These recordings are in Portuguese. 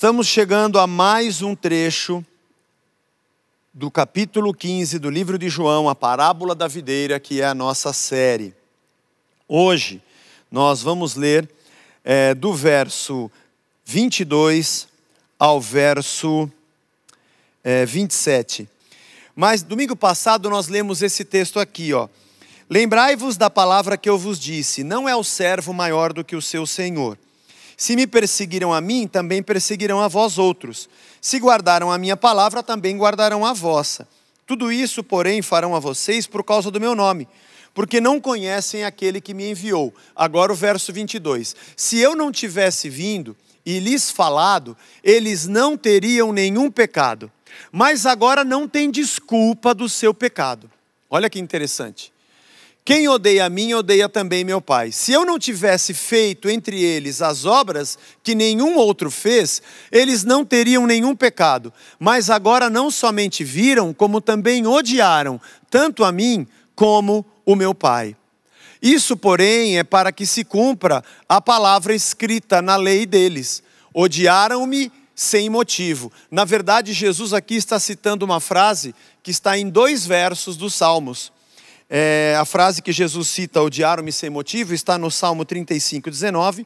Estamos chegando a mais um trecho do capítulo 15 do livro de João, a parábola da videira, que é a nossa série. Hoje nós vamos ler do verso 22 ao verso 27. Mas domingo passado nós lemos esse texto aqui, ó. Lembrai-vos da palavra que eu vos disse, não é o servo maior do que o seu senhor. Se me perseguiram a mim, também perseguirão a vós outros. Se guardaram a minha palavra, também guardarão a vossa. Tudo isso, porém, farão a vocês por causa do meu nome, porque não conhecem aquele que me enviou. Agora o verso 22. Se eu não tivesse vindo e lhes falado, eles não teriam nenhum pecado. Mas agora não tem desculpa do seu pecado. Olha que interessante. Quem odeia a mim, odeia também meu Pai. Se eu não tivesse feito entre eles as obras que nenhum outro fez, eles não teriam nenhum pecado. Mas agora não somente viram, como também odiaram, tanto a mim como o meu Pai. Isso, porém, é para que se cumpra a palavra escrita na lei deles. Odiaram-me sem motivo. Na verdade, Jesus aqui está citando uma frase que está em 2 versos dos Salmos. A frase que Jesus cita, odiaram-me sem motivo, está no Salmo 35:19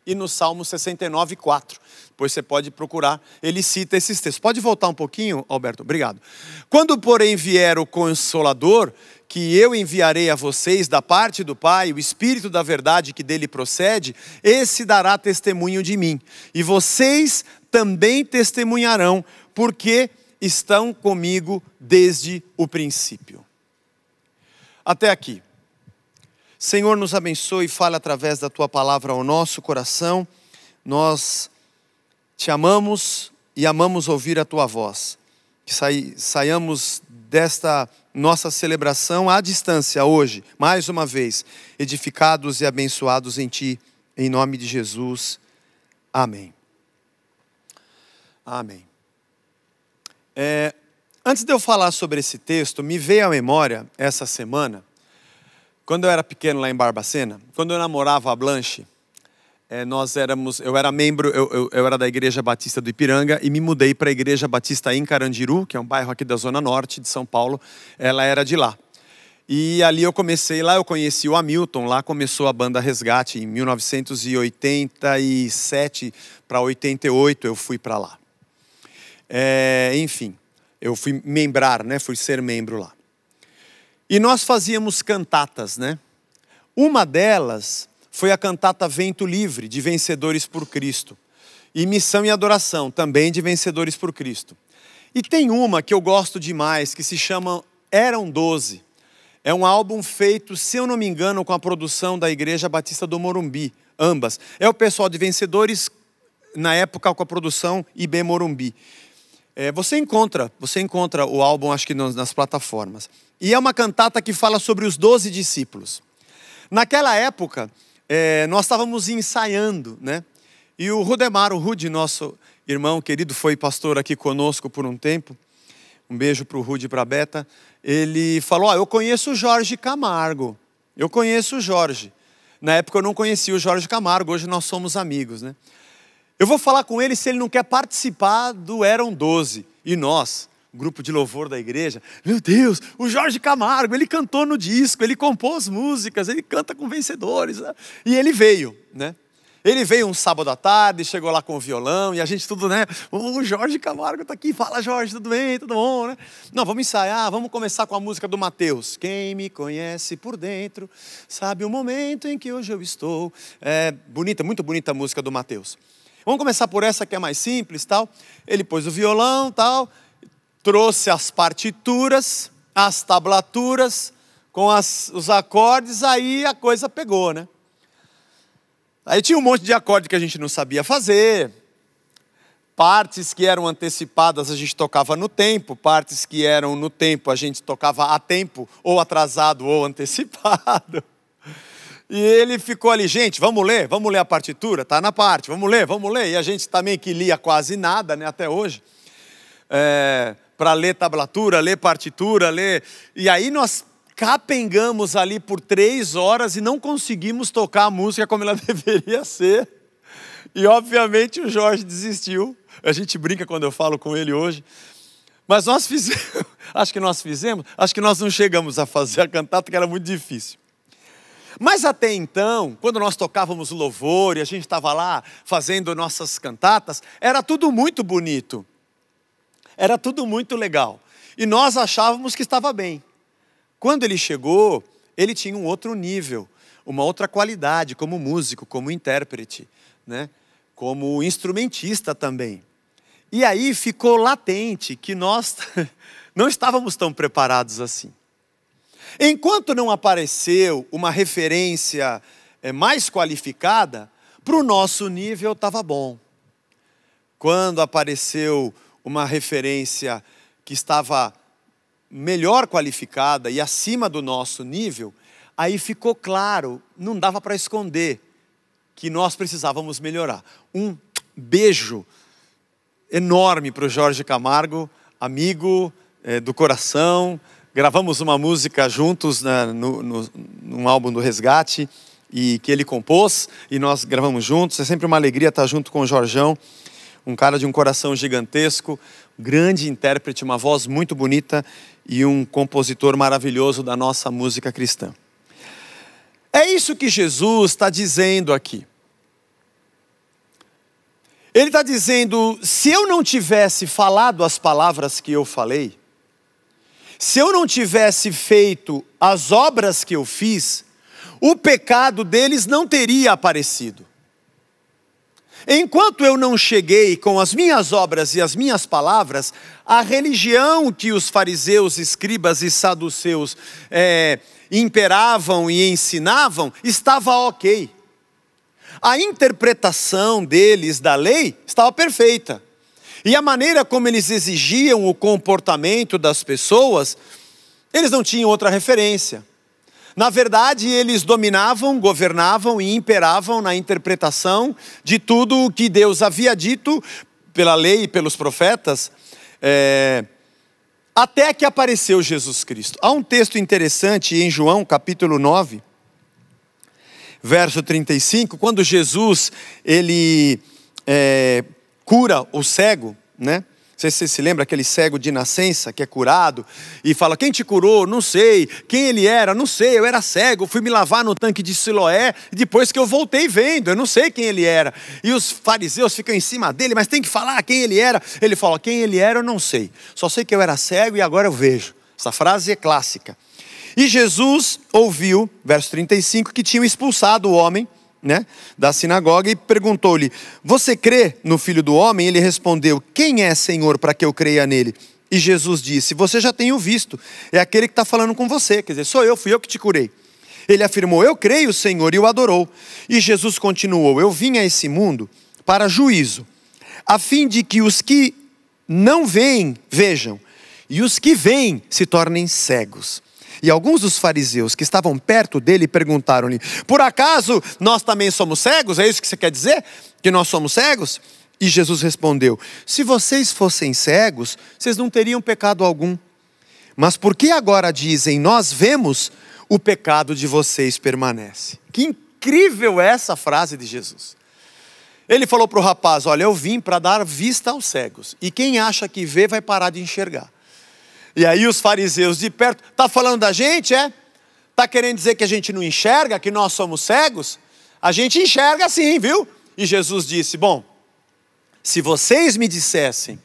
e no Salmo 69:4. Depois você pode procurar, ele cita esses textos. Pode voltar um pouquinho, Alberto? Obrigado. Quando, porém, vier o Consolador, que eu enviarei a vocês da parte do Pai, o Espírito da verdade que dele procede, esse dará testemunho de mim. E vocês também testemunharão, porque estão comigo desde o princípio. Até aqui. Senhor, nos abençoe e fale através da Tua palavra ao nosso coração. Nós Te amamos e amamos ouvir a Tua voz. Que saiamos desta nossa celebração à distância hoje, mais uma vez, edificados e abençoados em Ti, em nome de Jesus. Amém. Amém. Antes de eu falar sobre esse texto, me veio à memória essa semana, quando eu era pequeno lá em Barbacena, quando eu namorava a Blanche, eu era membro, eu era da Igreja Batista do Ipiranga e me mudei para a Igreja Batista em Carandiru, que é um bairro aqui da Zona Norte de São Paulo, ela era de lá. E ali eu conheci o Hamilton, lá começou a banda Resgate, em 1987 para 88 eu fui para lá. Enfim. Eu fui ser membro lá. E nós fazíamos cantatas, né? Uma delas foi a cantata Vento Livre, de Vencedores por Cristo. E Missão e Adoração, também de Vencedores por Cristo. E tem uma que eu gosto demais, que se chama Eram 12. É um álbum feito, se eu não me engano, com a produção da Igreja Batista do Morumbi, ambas. É o pessoal de Vencedores, na época com a produção IB Morumbi. Você encontra o álbum, acho que nas plataformas. E é uma cantata que fala sobre os 12 discípulos. Naquela época, nós estávamos ensaiando, né? E o Rudy, nosso irmão querido, foi pastor aqui conosco por um tempo. Um beijo para o Rudy e para a Beta. Ele falou, eu conheço o Jorge Camargo. Eu conheço o Jorge. Na época eu não conhecia o Jorge Camargo, hoje nós somos amigos, né? Eu vou falar com ele se ele não quer participar do Eram 12. E nós, grupo de louvor da igreja, meu Deus, o Jorge Camargo, ele cantou no disco, ele compôs músicas, ele canta com Vencedores. Né? E ele veio, né? Ele veio um sábado à tarde, chegou lá com o violão, e a gente tudo, né? O Jorge Camargo tá aqui, fala Jorge, tudo bem, tudo bom, né? Não, vamos ensaiar, vamos começar com a música do Mateus. Quem me conhece por dentro, sabe o momento em que hoje eu estou. Bonita, muito bonita a música do Mateus. Vamos começar por essa que é mais simples, tal. Ele pôs o violão, tal, trouxe as partituras, as tablaturas, com os acordes, aí a coisa pegou, né? Aí tinha um monte de acorde que a gente não sabia fazer, partes que eram antecipadas a gente tocava no tempo, partes que eram no tempo a gente tocava a tempo, ou atrasado ou antecipado. E ele ficou ali, gente, vamos ler a partitura, tá na parte, vamos ler. E a gente também que lia quase nada, né, até hoje, para ler tablatura, ler partitura, ler. E aí nós capengamos ali por 3 horas e não conseguimos tocar a música como ela deveria ser. E obviamente o Jorge desistiu. A gente brinca quando eu falo com ele hoje. Mas nós fizemos, acho que nós não chegamos a fazer a cantata, que era muito difícil. Mas até então, quando nós tocávamos louvor e a gente estava lá fazendo nossas cantatas, era tudo muito bonito. Era tudo muito legal. E nós achávamos que estava bem. Quando ele chegou, ele tinha um outro nível, uma outra qualidade como músico, como intérprete, né? Como instrumentista também. E aí ficou latente que nós não estávamos tão preparados assim. Enquanto não apareceu uma referência mais qualificada, para o nosso nível estava bom. Quando apareceu uma referência que estava melhor qualificada e acima do nosso nível, aí ficou claro, não dava para esconder, que nós precisávamos melhorar. Um beijo enorme para o Jorge Camargo, amigo do coração. Gravamos uma música juntos num álbum do Resgate, e que ele compôs, e nós gravamos juntos. É sempre uma alegria estar junto com o Jorjão, um cara de um coração gigantesco, grande intérprete, uma voz muito bonita e um compositor maravilhoso da nossa música cristã. É isso que Jesus está dizendo aqui. Ele está dizendo, se eu não tivesse falado as palavras que eu falei, se eu não tivesse feito as obras que eu fiz, o pecado deles não teria aparecido. Enquanto eu não cheguei com as minhas obras e as minhas palavras, a religião que os fariseus, escribas e saduceus imperavam e ensinavam, estava ok. A interpretação deles da lei estava perfeita. E a maneira como eles exigiam o comportamento das pessoas, eles não tinham outra referência. Na verdade, eles dominavam, governavam e imperavam na interpretação de tudo o que Deus havia dito pela lei e pelos profetas, até que apareceu Jesus Cristo. Há um texto interessante em João, capítulo 9, verso 35, quando Jesus, ele cura o cego, né? Não sei se você se lembra, aquele cego de nascença que é curado e fala, quem te curou? Não sei. Quem ele era? Não sei, eu era cego, fui me lavar no tanque de Siloé e depois que eu voltei vendo, eu não sei quem ele era. E os fariseus ficam em cima dele, mas tem que falar quem ele era. Ele fala, quem ele era eu não sei, só sei que eu era cego e agora eu vejo. Essa frase é clássica. E Jesus ouviu, verso 35, que tinham expulsado o homem, né, da sinagoga, e perguntou-lhe, você crê no Filho do Homem? Ele respondeu, quem é, Senhor, para que eu creia nele? E Jesus disse, você já tem o visto, é aquele que está falando com você, quer dizer, sou eu, fui eu que te curei. Ele afirmou, eu creio, Senhor, e o adorou. E Jesus continuou, eu vim a esse mundo para juízo, a fim de que os que não veem, vejam, e os que veem se tornem cegos. E alguns dos fariseus que estavam perto dele perguntaram-lhe, por acaso nós também somos cegos? É isso que você quer dizer? Que nós somos cegos? E Jesus respondeu, se vocês fossem cegos, vocês não teriam pecado algum. Mas porque agora dizem, nós vemos, o pecado de vocês permanece. Que incrível é essa frase de Jesus. Ele falou para o rapaz, olha, eu vim para dar vista aos cegos. E quem acha que vê vai parar de enxergar. E aí os fariseus de perto, está falando da gente, é? Está querendo dizer que a gente não enxerga, que nós somos cegos? A gente enxerga sim, viu? E Jesus disse, bom, se vocês me dissessem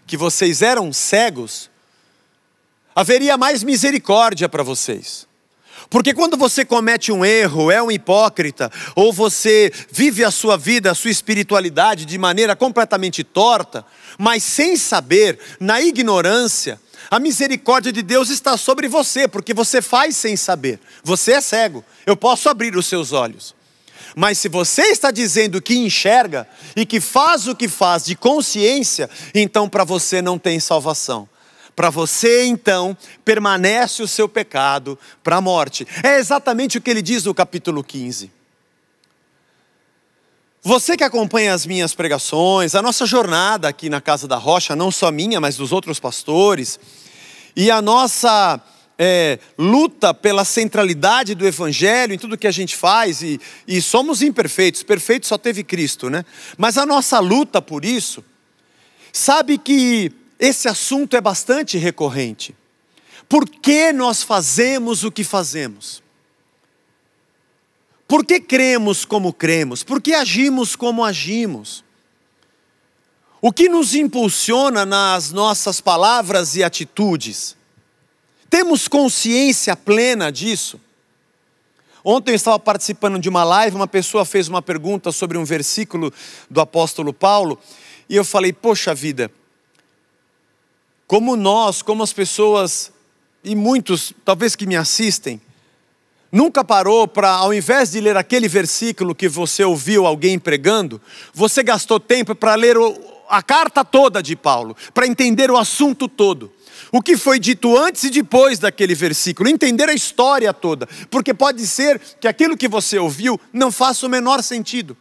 que vocês eram cegos, haveria mais misericórdia para vocês. Porque quando você comete um erro, é um hipócrita, ou você vive a sua vida, a sua espiritualidade de maneira completamente torta, mas sem saber, na ignorância, a misericórdia de Deus está sobre você, porque você faz sem saber. Você é cego, eu posso abrir os seus olhos. Mas se você está dizendo que enxerga e que faz o que faz de consciência, então para você não tem salvação. Para você então permanece o seu pecado para a morte. É exatamente o que ele diz no capítulo 15. Você que acompanha as minhas pregações, a nossa jornada aqui na Casa da Rocha, não só minha, mas dos outros pastores, e a nossa luta pela centralidade do Evangelho em tudo que a gente faz, e somos imperfeitos, perfeito só teve Cristo, né? Mas a nossa luta por isso, sabe que esse assunto é bastante recorrente. Por que nós fazemos o que fazemos? Por que cremos como cremos? Por que agimos como agimos? O que nos impulsiona nas nossas palavras e atitudes? Temos consciência plena disso? Ontem eu estava participando de uma live, uma pessoa fez uma pergunta sobre um versículo do apóstolo Paulo, e eu falei, poxa vida, como as pessoas, e muitos talvez que me assistem, nunca parou para, ao invés de ler aquele versículo que você ouviu alguém pregando, você gastou tempo para ler a carta toda de Paulo, para entender o assunto todo. O que foi dito antes e depois daquele versículo, entender a história toda, porque pode ser que aquilo que você ouviu não faça o menor sentido.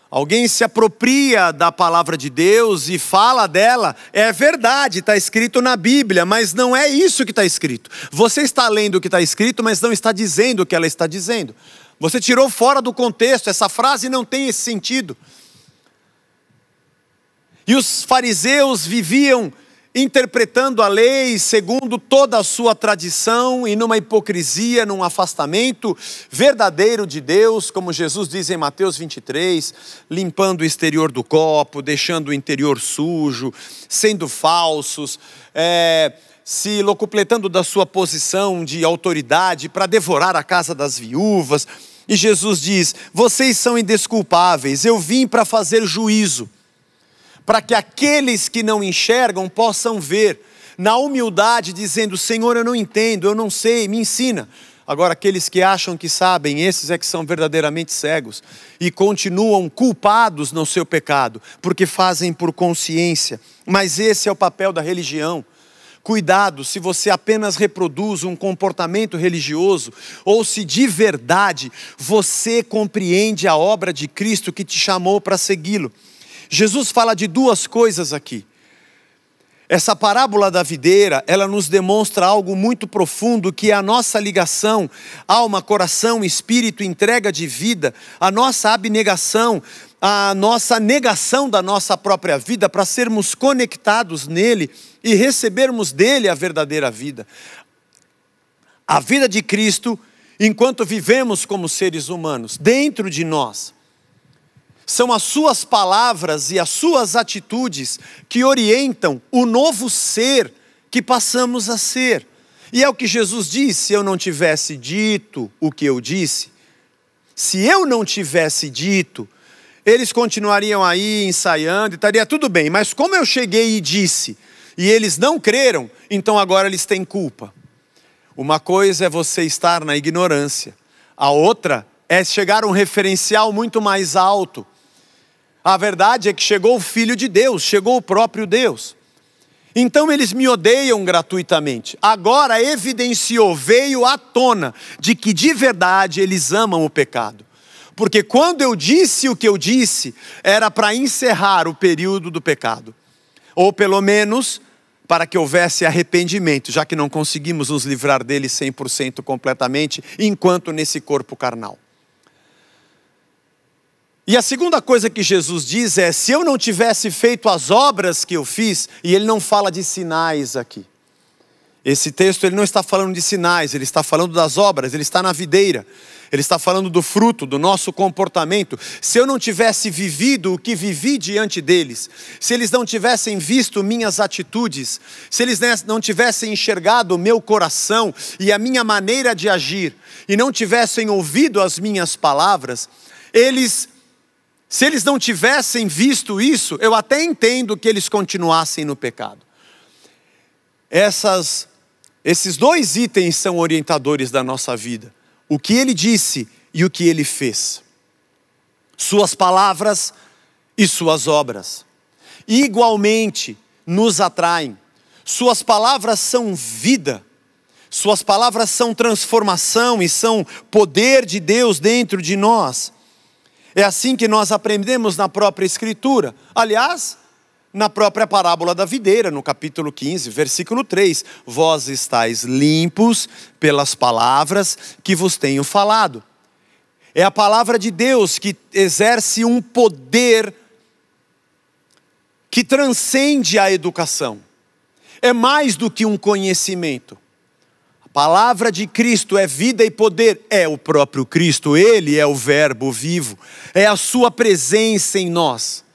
Alguém se apropria da palavra de Deus e fala dela, é verdade, está escrito na Bíblia, mas não é isso que está escrito. Você está lendo o que está escrito, mas não está dizendo o que ela está dizendo. Você tirou fora do contexto, essa frase não tem esse sentido. E os fariseus viviam interpretando a lei segundo toda a sua tradição e numa hipocrisia, num afastamento verdadeiro de Deus, como Jesus diz em Mateus 23, limpando o exterior do copo, deixando o interior sujo, sendo falsos, se locupletando da sua posição de autoridade para devorar a casa das viúvas. E Jesus diz, vocês são indesculpáveis, eu vim para fazer juízo, para que aqueles que não enxergam possam ver, na humildade, dizendo, Senhor, eu não entendo, eu não sei, me ensina. Agora, aqueles que acham que sabem, esses é que são verdadeiramente cegos, e continuam culpados no seu pecado, porque fazem por consciência. Mas esse é o papel da religião. Cuidado se você apenas reproduz um comportamento religioso, ou se de verdade você compreende a obra de Cristo que te chamou para segui-lo. Jesus fala de duas coisas aqui. Essa parábola da videira, ela nos demonstra algo muito profundo, que é a nossa ligação, alma, coração, espírito, entrega de vida, a nossa abnegação, a nossa negação da nossa própria vida para sermos conectados nele e recebermos dele a verdadeira vida. A vida de Cristo, enquanto vivemos como seres humanos, dentro de nós, são as suas palavras e as suas atitudes que orientam o novo ser que passamos a ser. E é o que Jesus disse, se eu não tivesse dito o que eu disse, se eu não tivesse dito, eles continuariam aí ensaiando e estaria tudo bem. Mas como eu cheguei e disse, e eles não creram, então agora eles têm culpa. Uma coisa é você estar na ignorância, a outra é chegar a um referencial muito mais alto. A verdade é que chegou o Filho de Deus, chegou o próprio Deus. Então eles me odeiam gratuitamente. Agora evidenciou, veio à tona de que de verdade eles amam o pecado. Porque quando eu disse o que eu disse, era para encerrar o período do pecado. Ou pelo menos para que houvesse arrependimento, já que não conseguimos nos livrar dele 100% completamente, enquanto nesse corpo carnal. E a segunda coisa que Jesus diz é, se eu não tivesse feito as obras que eu fiz, e ele não fala de sinais aqui. Esse texto ele não está falando de sinais, ele está falando das obras, ele está na videira. Ele está falando do fruto, do nosso comportamento. Se eu não tivesse vivido o que vivi diante deles, se eles não tivessem visto minhas atitudes, se eles não tivessem enxergado o meu coração e a minha maneira de agir, e não tivessem ouvido as minhas palavras, se eles não tivessem visto isso, eu até entendo que eles continuassem no pecado. Esses dois itens são orientadores da nossa vida. O que ele disse e o que ele fez. Suas palavras e suas obras. Igualmente nos atraem. Suas palavras são vida. Suas palavras são transformação e são poder de Deus dentro de nós. É assim que nós aprendemos na própria Escritura. Aliás, na própria parábola da videira, no capítulo 15, versículo 3. Vós estáis limpos pelas palavras que vos tenho falado. É a palavra de Deus que exerce um poder que transcende a educação. É mais do que um conhecimento. A palavra de Cristo é vida e poder. É o próprio Cristo, Ele é o verbo vivo. É a sua presença em nós.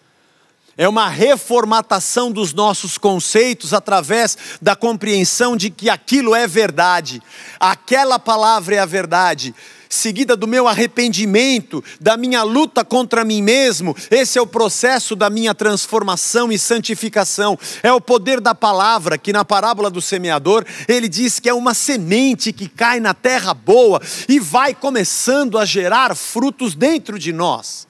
É uma reformatação dos nossos conceitos através da compreensão de que aquilo é verdade. Aquela palavra é a verdade. Seguida do meu arrependimento, da minha luta contra mim mesmo. Esse é o processo da minha transformação e santificação. É o poder da palavra, que na parábola do semeador, ele diz que é uma semente que cai na terra boa e vai começando a gerar frutos dentro de nós.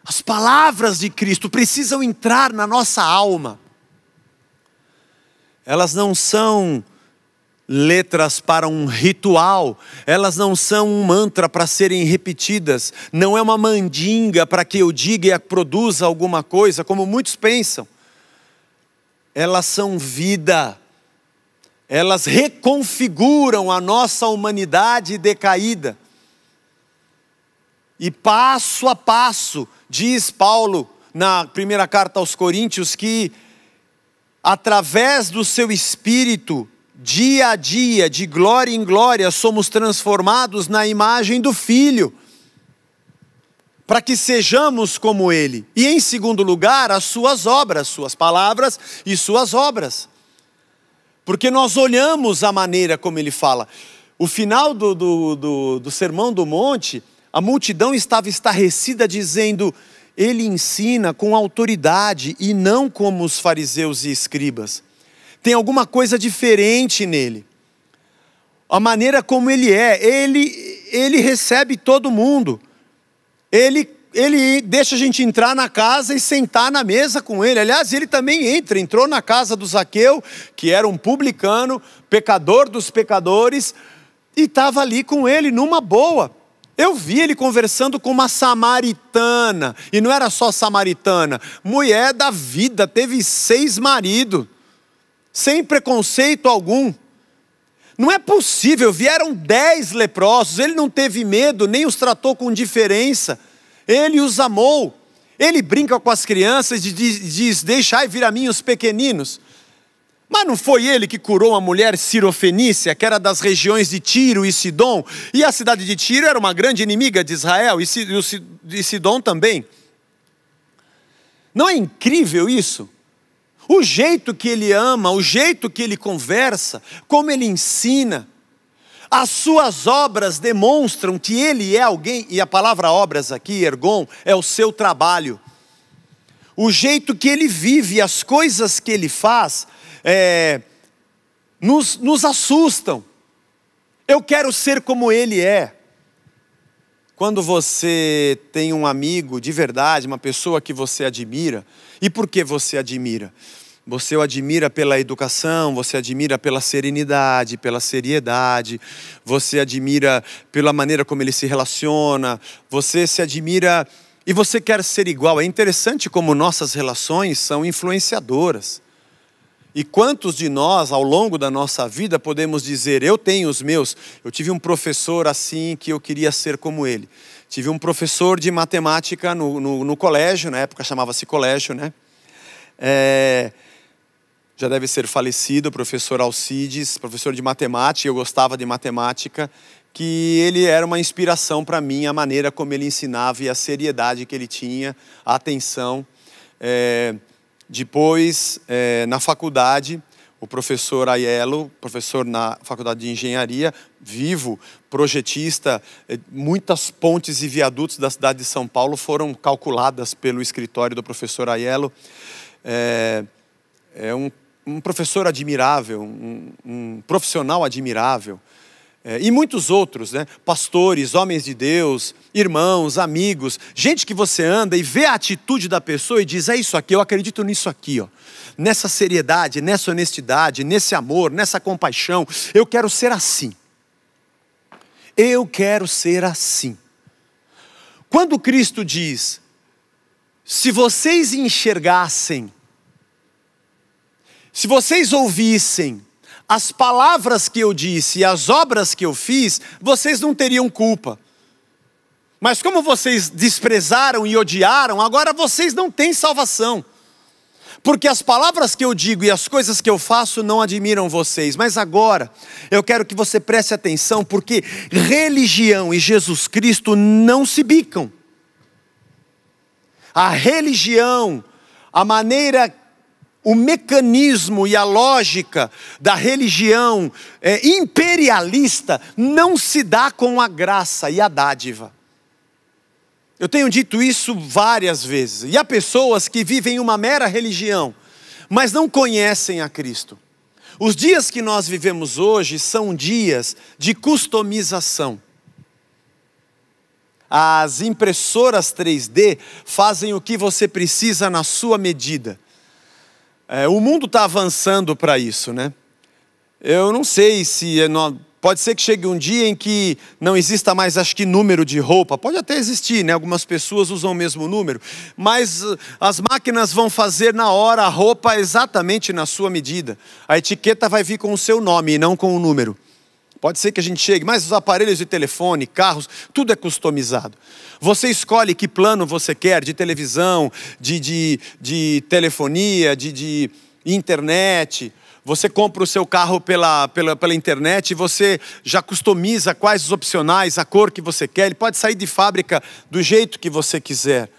As palavras de Cristo precisam entrar na nossa alma. Elas não são letras para um ritual, elas não são um mantra para serem repetidas, não é uma mandinga para que eu diga e produza alguma coisa, como muitos pensam. Elas são vida, elas reconfiguram a nossa humanidade decaída. E passo a passo, diz Paulo na primeira carta aos Coríntios, que através do seu Espírito, dia a dia, de glória em glória, somos transformados na imagem do Filho, para que sejamos como Ele. E em segundo lugar, as suas obras, suas palavras e suas obras. Porque nós olhamos a maneira como Ele fala. O final do Sermão do Monte, a multidão estava estarrecida dizendo: Ele ensina com autoridade e não como os fariseus e escribas. Tem alguma coisa diferente nele. A maneira como ele é, ele recebe todo mundo. Ele deixa a gente entrar na casa e sentar na mesa com ele. Aliás, ele também entrou na casa do Zaqueu, que era um publicano, pecador dos pecadores, e estava ali com ele numa boa. Eu vi ele conversando com uma samaritana, e não era só samaritana, mulher da vida, teve 6 maridos. Sem preconceito algum. Não é possível, vieram 10 leprosos, ele não teve medo, nem os tratou com indiferença, ele os amou, ele brinca com as crianças e diz: deixai vir a mim os pequeninos. Mas não foi ele que curou uma mulher cirofenícia, que era das regiões de Tiro e Sidom, e a cidade de Tiro era uma grande inimiga de Israel, e Sidom também. Não é incrível isso? O jeito que ele ama, o jeito que ele conversa, como ele ensina. As suas obras demonstram que ele é alguém, e a palavra obras aqui, ergon, é o seu trabalho. O jeito que ele vive, as coisas que ele faz, nos assustam. Eu quero ser como ele é. Quando você tem um amigo de verdade, uma pessoa que você admira, e por que você admira? Você o admira pela educação, você admira pela serenidade, pela seriedade, você admira pela maneira como ele se relaciona, você se admira e você quer ser igual. É interessante como nossas relações são influenciadoras. E quantos de nós, ao longo da nossa vida, podemos dizer: eu tenho os meus, eu tive um professor assim que eu queria ser como ele. Tive um professor de matemática no colégio, na época chamava-se colégio, né? Já deve ser falecido, o professor Alcides, professor de matemática, eu gostava de matemática, que ele era uma inspiração para mim, a maneira como ele ensinava e a seriedade que ele tinha, a atenção. Depois, na faculdade, o professor Aiello, professor na faculdade de engenharia, vivo, projetista, muitas pontes e viadutos da cidade de São Paulo foram calculadas pelo escritório do professor Aiello. É um professor admirável, um profissional admirável. E muitos outros, né? Pastores, homens de Deus, irmãos, amigos, gente que você anda e vê a atitude da pessoa e diz: é isso aqui, eu acredito nisso aqui, ó. Nessa seriedade, nessa honestidade, nesse amor, nessa compaixão, eu quero ser assim. Eu quero ser assim. Quando Cristo diz: se vocês enxergassem, se vocês ouvissem as palavras que eu disse e as obras que eu fiz, vocês não teriam culpa. Mas como vocês desprezaram e odiaram, agora vocês não têm salvação. Porque as palavras que eu digo e as coisas que eu faço não admiram vocês. Mas agora, eu quero que você preste atenção, porque religião e Jesus Cristo não se bicam. A religião, a maneira, o mecanismo e a lógica da religião imperialista não se dá com a graça e a dádiva. Eu tenho dito isso várias vezes. E há pessoas que vivem uma mera religião, mas não conhecem a Cristo. Os dias que nós vivemos hoje são dias de customização. As impressoras 3D fazem o que você precisa na sua medida. O mundo está avançando para isso, né? Eu não sei se... Pode ser que chegue um dia em que não exista mais, acho que, número de roupa. Pode até existir, né? Algumas pessoas usam o mesmo número. Mas as máquinas vão fazer na hora a roupa exatamente na sua medida. A etiqueta vai vir com o seu nome e não com o número. Pode ser que a gente chegue, mas os aparelhos de telefone, carros, tudo é customizado. Você escolhe que plano você quer, de televisão, de telefonia, de internet. Você compra o seu carro pela internet e você já customiza quais os opcionais, a cor que você quer. Ele pode sair de fábrica do jeito que você quiser.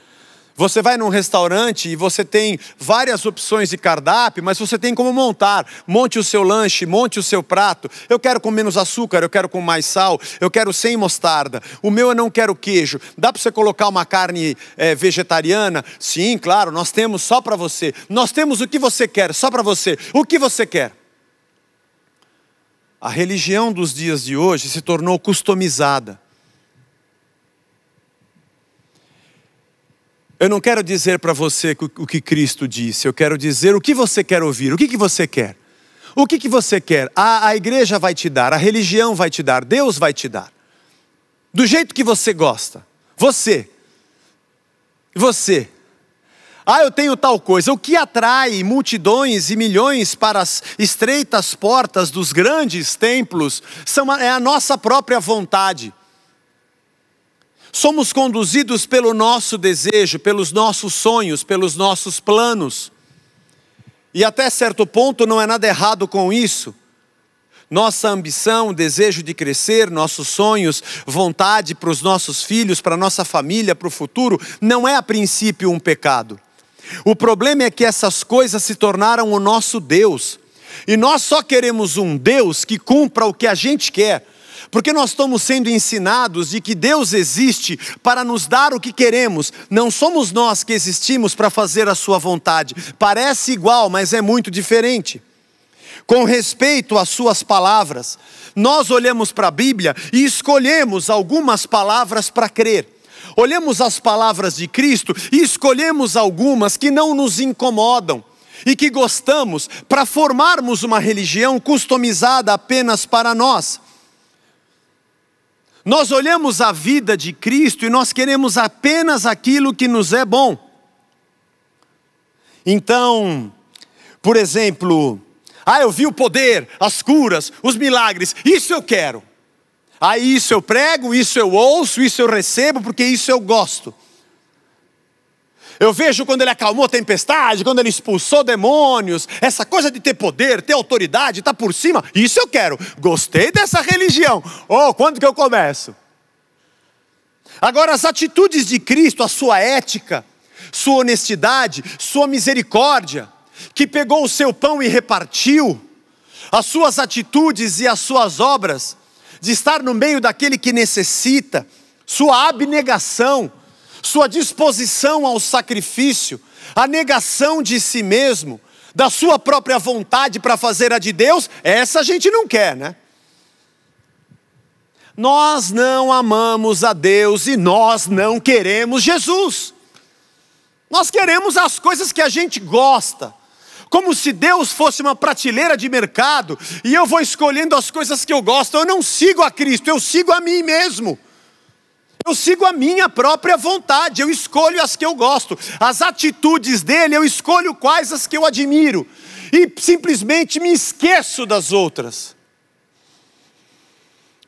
Você vai num restaurante e você tem várias opções de cardápio, mas você tem como montar. Monte o seu lanche, monte o seu prato. Eu quero com menos açúcar, eu quero com mais sal, eu quero sem mostarda. O meu eu não quero queijo. Dá para você colocar uma carne vegetariana? Sim, claro, nós temos só para você. Nós temos o que você quer, só para você. O que você quer? A religião dos dias de hoje se tornou customizada. Eu não quero dizer para você o que Cristo disse, eu quero dizer o que você quer ouvir, o que você quer. O que você quer? A igreja vai te dar, a religião vai te dar, Deus vai te dar. Do jeito que você gosta. Você. Eu tenho tal coisa. O que atrai multidões e milhões para as estreitas portas dos grandes templos é a nossa própria vontade. Somos conduzidos pelo nosso desejo, pelos nossos sonhos, pelos nossos planos. E até certo ponto não é nada errado com isso. Nossa ambição, desejo de crescer, nossos sonhos, vontade para os nossos filhos, para a nossa família, para o futuro, não é a princípio um pecado. O problema é que essas coisas se tornaram o nosso Deus. E nós só queremos um Deus que cumpra o que a gente quer. Porque nós estamos sendo ensinados de que Deus existe para nos dar o que queremos. Não somos nós que existimos para fazer a sua vontade. Parece igual, mas é muito diferente. Com respeito às suas palavras, nós olhamos para a Bíblia e escolhemos algumas palavras para crer. Olhamos as palavras de Cristo e escolhemos algumas que não nos incomodam e que gostamos para formarmos uma religião customizada apenas para nós. Nós olhamos a vida de Cristo e nós queremos apenas aquilo que nos é bom. Então, por exemplo, eu vi o poder, as curas, os milagres, isso eu quero. Isso eu prego, isso eu ouço, isso eu recebo, porque isso eu gosto. Eu vejo quando ele acalmou a tempestade, quando ele expulsou demônios, essa coisa de ter poder, ter autoridade, estar por cima, isso eu quero. Gostei dessa religião. Quando que eu começo? Agora, as atitudes de Cristo, a sua ética, sua honestidade, sua misericórdia, que pegou o seu pão e repartiu, as suas atitudes e as suas obras, de estar no meio daquele que necessita, sua abnegação, sua disposição ao sacrifício, a negação de si mesmo, da sua própria vontade para fazer a de Deus, essa a gente não quer, né? Nós não amamos a Deus e nós não queremos Jesus. Nós queremos as coisas que a gente gosta. Como se Deus fosse uma prateleira de mercado e eu vou escolhendo as coisas que eu gosto. Eu não sigo a Cristo, eu sigo a mim mesmo. Eu sigo a minha própria vontade, eu escolho as que eu gosto. As atitudes dele, eu escolho quais as que eu admiro. E simplesmente me esqueço das outras.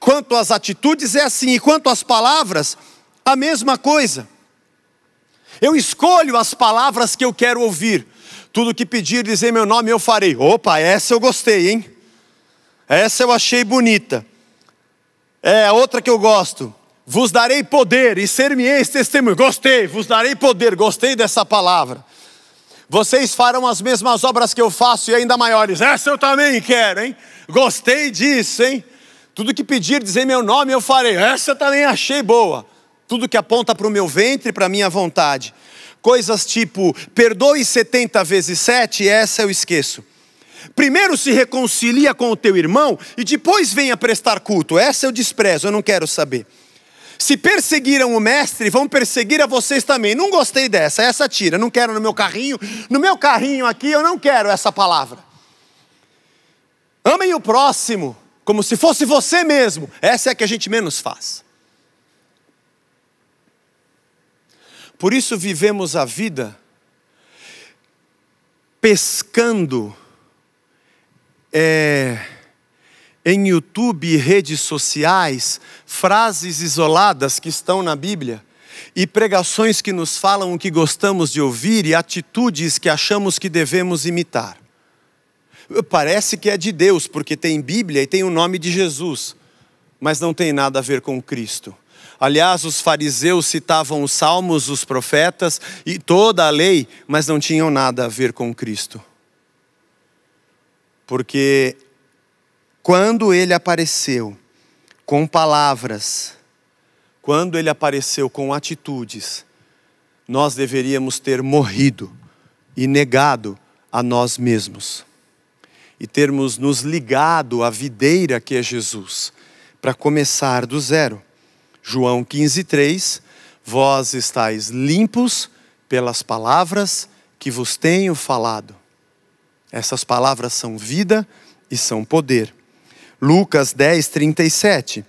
Quanto às atitudes é assim, e quanto às palavras, a mesma coisa. Eu escolho as palavras que eu quero ouvir. Tudo que pedir, dizer meu nome, eu farei. Opa, essa eu gostei, hein? Essa eu achei bonita. É outra que eu gosto. Vos darei poder e ser-me-eis testemunho. Gostei, vos darei poder, gostei dessa palavra. Vocês farão as mesmas obras que eu faço e ainda maiores. Essa eu também quero, hein? Gostei disso, hein? Tudo que pedir, dizer meu nome, eu farei. Essa eu também achei boa. Tudo que aponta para o meu ventre, para a minha vontade. Coisas tipo, perdoe 70 vezes 7, essa eu esqueço. Primeiro se reconcilia com o teu irmão e depois venha prestar culto. Essa eu desprezo, eu não quero saber. Se perseguiram o mestre, vão perseguir a vocês também. Não gostei dessa, essa tira, não quero no meu carrinho. No meu carrinho aqui eu não quero essa palavra. Amem o próximo, como se fosse você mesmo. Essa é a que a gente menos faz. Por isso vivemos a vida pescando em YouTube e redes sociais, frases isoladas que estão na Bíblia, e pregações que nos falam o que gostamos de ouvir e atitudes que achamos que devemos imitar. Parece que é de Deus, porque tem Bíblia e tem o nome de Jesus, mas não tem nada a ver com Cristo. Aliás, os fariseus citavam os salmos, os profetas e toda a lei, mas não tinham nada a ver com Cristo. Porque quando ele apareceu com palavras, quando ele apareceu com atitudes, nós deveríamos ter morrido e negado a nós mesmos. E termos nos ligado à videira que é Jesus, para começar do zero. João 15:3, vós estáis limpos pelas palavras que vos tenho falado. Essas palavras são vida e são poder. Lucas 10:37.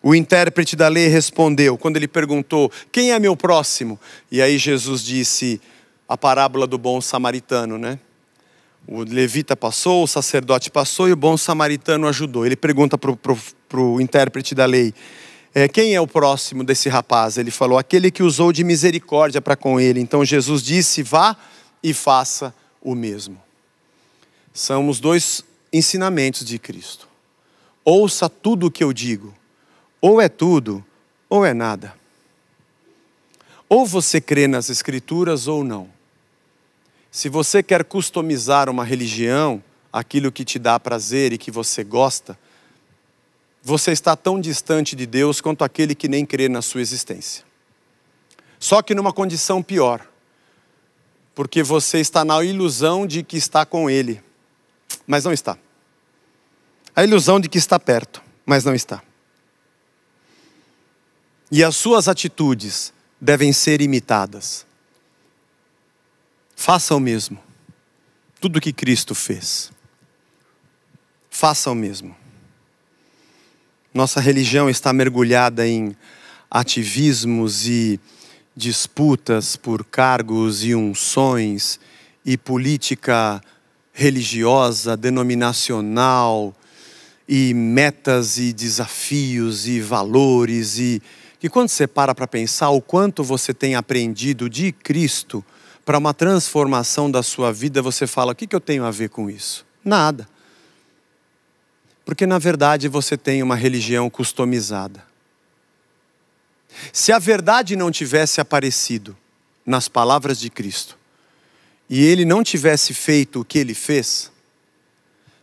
O intérprete da lei respondeu, quando ele perguntou, quem é meu próximo? E aí Jesus disse a parábola do bom samaritano, né? O levita passou, o sacerdote passou e o bom samaritano ajudou. Ele pergunta para o intérprete da lei, quem é o próximo desse rapaz? Ele falou, aquele que usou de misericórdia para com ele. Então Jesus disse, vá e faça o mesmo. São os dois ensinamentos de Cristo. Ouça tudo o que eu digo. Ou é tudo, ou é nada. Ou você crê nas Escrituras ou não. Se você quer customizar uma religião, aquilo que te dá prazer e que você gosta, você está tão distante de Deus quanto aquele que nem crê na sua existência. Só que numa condição pior. Porque você está na ilusão de que está com Ele, mas não está. A ilusão de que está perto, mas não está. E as suas atitudes devem ser imitadas. Faça o mesmo. Tudo que Cristo fez. Faça o mesmo. Nossa religião está mergulhada em ativismos e disputas por cargos e unções e política religiosa, denominacional e metas e desafios e valores e quando você para pensar o quanto você tem aprendido de Cristo para uma transformação da sua vida, você fala, o que eu tenho a ver com isso? Nada. Porque na verdade você tem uma religião customizada. Se a verdade não tivesse aparecido nas palavras de Cristo, e Ele não tivesse feito o que Ele fez,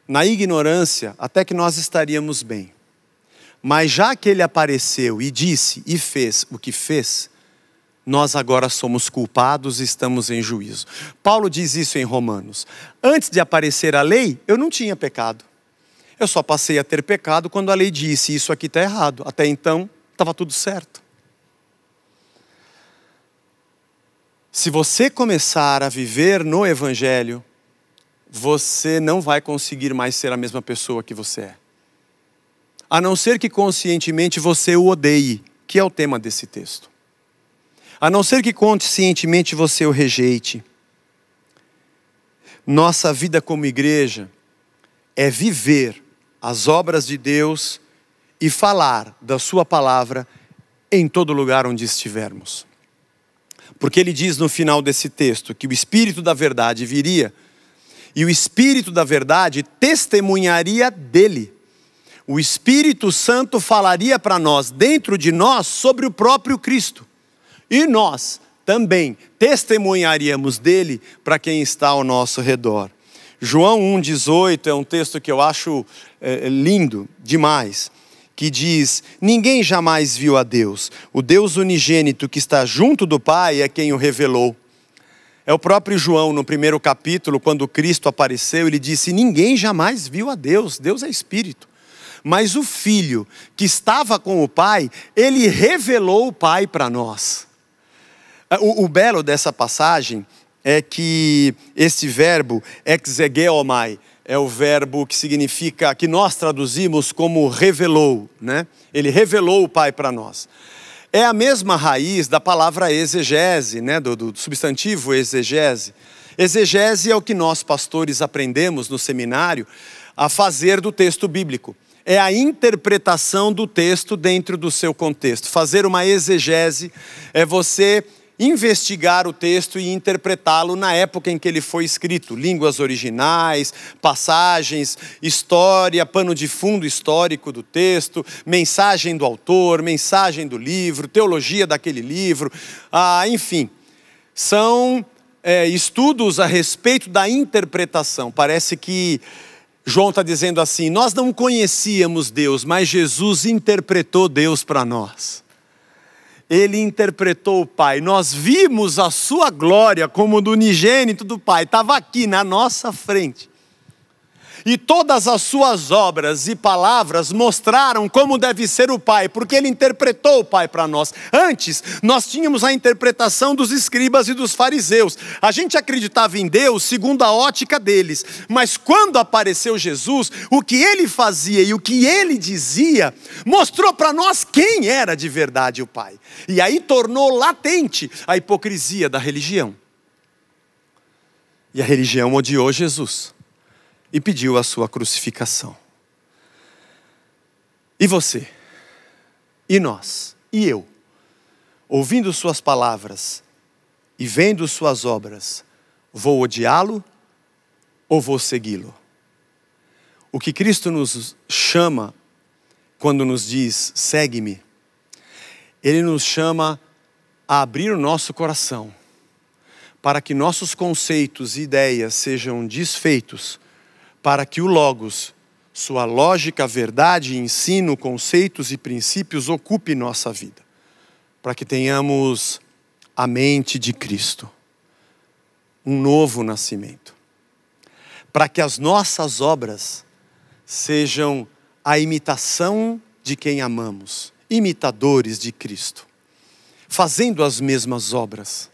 na ignorância até que nós estaríamos bem. Mas já que Ele apareceu e disse e fez o que fez, nós agora somos culpados e estamos em juízo. Paulo diz isso em Romanos. Antes de aparecer a lei, eu não tinha pecado. Eu só passei a ter pecado quando a lei disse, isso aqui está errado. Até então, estava tudo certo. Se você começar a viver no Evangelho, você não vai conseguir mais ser a mesma pessoa que você é. a não ser que conscientemente você o odeie, que é o tema desse texto. A não ser que conscientemente você o rejeite. Nossa vida como igreja é viver as obras de Deus e falar da sua palavra em todo lugar onde estivermos. Porque ele diz no final desse texto que o Espírito da verdade viria e o Espírito da verdade testemunharia dele. O Espírito Santo falaria para nós, dentro de nós, sobre o próprio Cristo. E nós também testemunharíamos dele para quem está ao nosso redor. João 1,18 é um texto que eu acho lindo demais, que diz: ninguém jamais viu a Deus. O Deus unigênito que está junto do Pai é quem o revelou. É o próprio João, no primeiro capítulo, quando Cristo apareceu, ele disse: ninguém jamais viu a Deus. Deus é Espírito. Mas o Filho que estava com o Pai, ele revelou o Pai para nós. O belo dessa passagem é que esse verbo, exegeomai, é o verbo que significa, que nós traduzimos como revelou, né? Ele revelou o Pai para nós. É a mesma raiz da palavra exegese, né? do substantivo exegese. Exegese é o que nós pastores aprendemos no seminário a fazer do texto bíblico. É a interpretação do texto dentro do seu contexto. Fazer uma exegese é você investigar o texto e interpretá-lo na época em que ele foi escrito. Línguas originais, passagens, história, pano de fundo histórico do texto, mensagem do autor, mensagem do livro, teologia daquele livro, enfim. São estudos a respeito da interpretação. Parece que João está dizendo assim: nós não conhecíamos Deus, mas Jesus interpretou Deus para nós. Ele interpretou o Pai. Nós vimos a sua glória como do unigênito do Pai. Estava aqui na nossa frente. E todas as suas obras e palavras mostraram como deve ser o Pai, porque ele interpretou o Pai para nós. Antes, nós tínhamos a interpretação dos escribas e dos fariseus. A gente acreditava em Deus segundo a ótica deles. Mas quando apareceu Jesus, o que ele fazia e o que ele dizia, mostrou para nós quem era de verdade o Pai. E aí tornou latente a hipocrisia da religião. E a religião odiou Jesus e pediu a sua crucificação. E você? E nós? E eu? Ouvindo suas palavras e vendo suas obras, vou odiá-lo ou vou segui-lo? O que Cristo nos chama quando nos diz: segue-me, Ele nos chama a abrir o nosso coração para que nossos conceitos e ideias sejam desfeitos, para que o Logos, sua lógica, verdade, ensino, conceitos e princípios ocupe nossa vida. Para que tenhamos a mente de Cristo. Um novo nascimento. Para que as nossas obras sejam a imitação de quem amamos. Imitadores de Cristo. Fazendo as mesmas obras.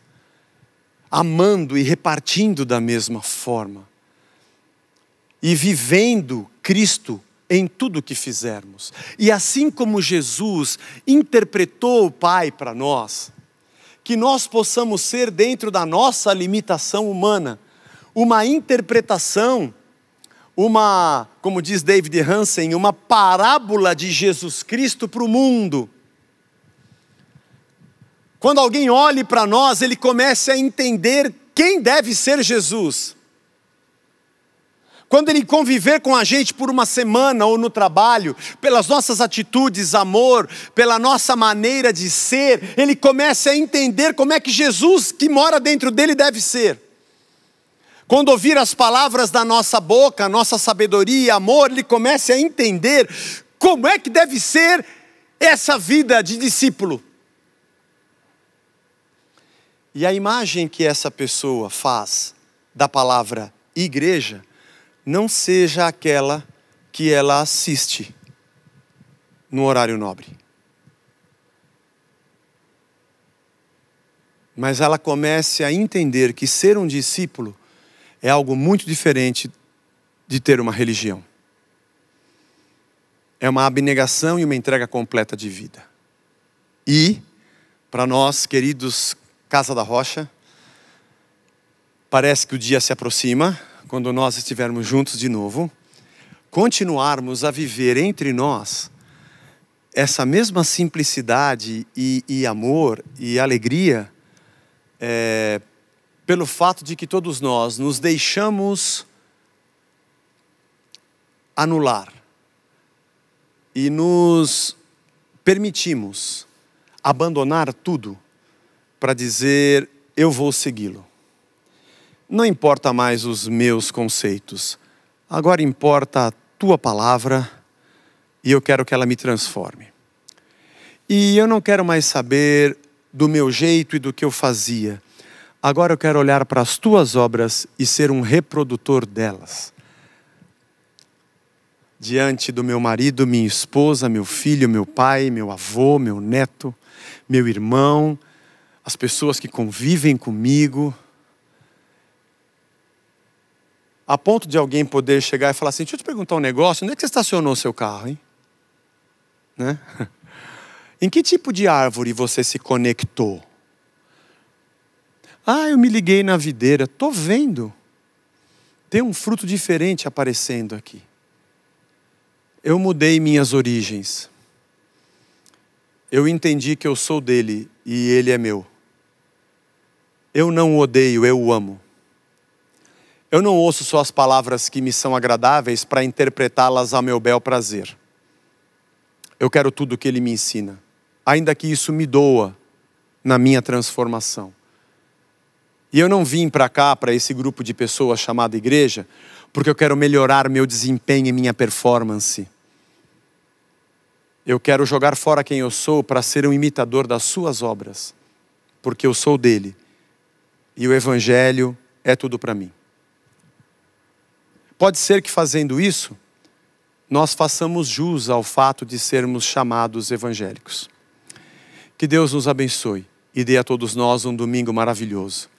Amando e repartindo da mesma forma. E vivendo Cristo em tudo que fizermos. E assim como Jesus interpretou o Pai para nós, que nós possamos ser, dentro da nossa limitação humana, uma interpretação, como diz David Hansen, uma parábola de Jesus Cristo para o mundo. Quando alguém olhe para nós, ele comece a entender quem deve ser Jesus. Quando ele conviver com a gente por uma semana ou no trabalho, pelas nossas atitudes, amor, pela nossa maneira de ser, ele começa a entender como é que Jesus, que mora dentro dele, deve ser. Quando ouvir as palavras da nossa boca, nossa sabedoria e amor, ele começa a entender como é que deve ser essa vida de discípulo. E a imagem que essa pessoa faz da palavra igreja, não seja aquela que ela assiste no horário nobre. Mas ela comece a entender que ser um discípulo é algo muito diferente de ter uma religião. é uma abnegação e uma entrega completa de vida. E, para nós, queridos Casa da Rocha, parece que o dia se aproxima, quando nós estivermos juntos de novo, continuarmos a viver entre nós essa mesma simplicidade e amor e alegria, pelo fato de que todos nós nos deixamos anular e nos permitimos abandonar tudo para dizer: eu vou segui-lo. Não importa mais os meus conceitos, agora importa a tua palavra e eu quero que ela me transforme. E eu não quero mais saber do meu jeito e do que eu fazia. Agora eu quero olhar para as tuas obras e ser um reprodutor delas. Diante do meu marido, minha esposa, meu filho, meu pai, meu avô, meu neto, meu irmão, as pessoas que convivem comigo, a ponto de alguém poder chegar e falar assim: deixa eu te perguntar um negócio, onde é que você estacionou o seu carro, hein? Né? Em que tipo de árvore você se conectou? Ah, eu me liguei na videira. Estou vendo. Tem um fruto diferente aparecendo aqui. Eu mudei minhas origens. Eu entendi que eu sou dele e ele é meu. Eu não o odeio, eu o amo. Eu não ouço só as palavras que me são agradáveis para interpretá-las a meu bel prazer. Eu quero tudo o que ele me ensina, ainda que isso me doa na minha transformação. E eu não vim para cá, para esse grupo de pessoas chamado igreja, porque eu quero melhorar meu desempenho e minha performance. Eu quero jogar fora quem eu sou para ser um imitador das suas obras, porque eu sou dele. E o evangelho é tudo para mim. Pode ser que fazendo isso, nós façamos jus ao fato de sermos chamados evangélicos. Que Deus nos abençoe e dê a todos nós um domingo maravilhoso.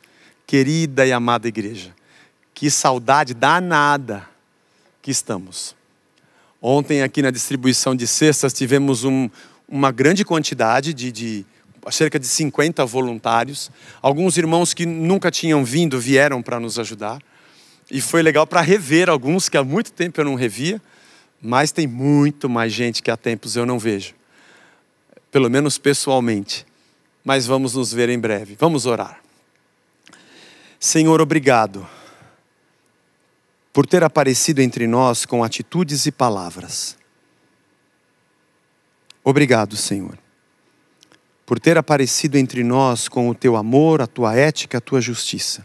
Querida e amada igreja, que saudade danada que estamos. Ontem aqui na distribuição de cestas tivemos uma grande quantidade de cerca de 50 voluntários. Alguns irmãos que nunca tinham vindo vieram para nos ajudar. E foi legal para rever alguns que há muito tempo eu não revia. Mas tem muito mais gente que há tempos eu não vejo. Pelo menos pessoalmente. Mas vamos nos ver em breve. Vamos orar. Senhor, obrigado por ter aparecido entre nós com atitudes e palavras. Obrigado, Senhor, por ter aparecido entre nós com o teu amor, a tua ética, a tua justiça.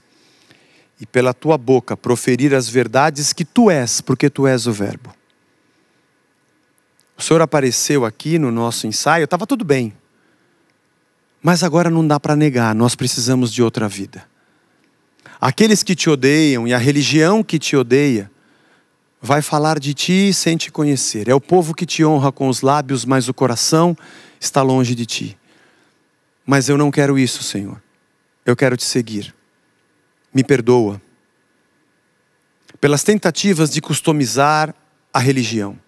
E pela tua boca proferir as verdades que tu és, porque tu és o Verbo. O Senhor apareceu aqui no nosso ensaio, estava tudo bem. Mas agora não dá para negar, nós precisamos de outra vida. Aqueles que te odeiam e a religião que te odeia, vai falar de ti sem te conhecer. É o povo que te honra com os lábios, mas o coração está longe de ti. Mas eu não quero isso, Senhor. Eu quero te seguir. Me perdoa pelas tentativas de customizar a religião.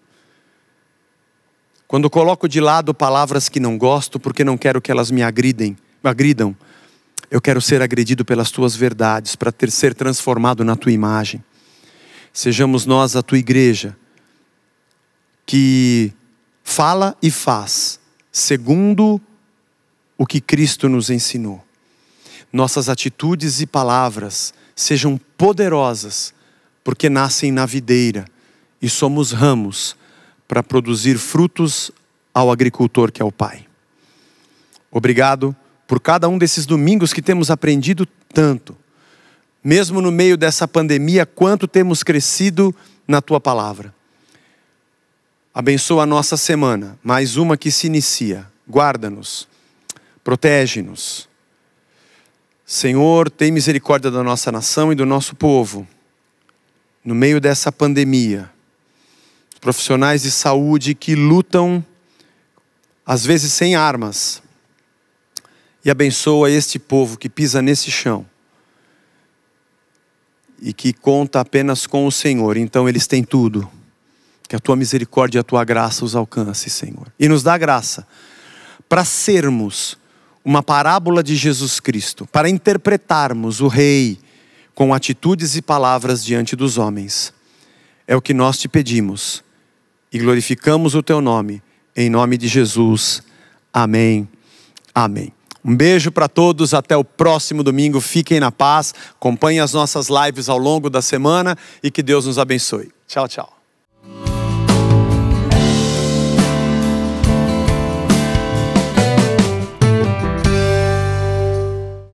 Quando coloco de lado palavras que não gosto, porque não quero que elas me agridam, eu quero ser agredido pelas tuas verdades, para ser transformado na tua imagem. Sejamos nós a tua igreja, que fala e faz, segundo o que Cristo nos ensinou. Nossas atitudes e palavras sejam poderosas, porque nascem na videira, e somos ramos para produzir frutos ao agricultor que é o Pai. Obrigado por cada um desses domingos que temos aprendido tanto. Mesmo no meio dessa pandemia, quanto temos crescido na tua palavra. Abençoa a nossa semana, mais uma que se inicia. Guarda-nos, protege-nos. Senhor, tem misericórdia da nossa nação e do nosso povo. No meio dessa pandemia, os profissionais de saúde que lutam, às vezes sem armas, e abençoa este povo que pisa nesse chão e que conta apenas com o Senhor. Então eles têm tudo. Que a tua misericórdia e a tua graça os alcance, Senhor. E nos dá graça para sermos uma parábola de Jesus Cristo, para interpretarmos o Rei com atitudes e palavras diante dos homens. É o que nós te pedimos e glorificamos o teu nome, em nome de Jesus. Amém. Amém. Um beijo para todos, até o próximo domingo, fiquem na paz, acompanhem as nossas lives ao longo da semana e que Deus nos abençoe. Tchau, tchau.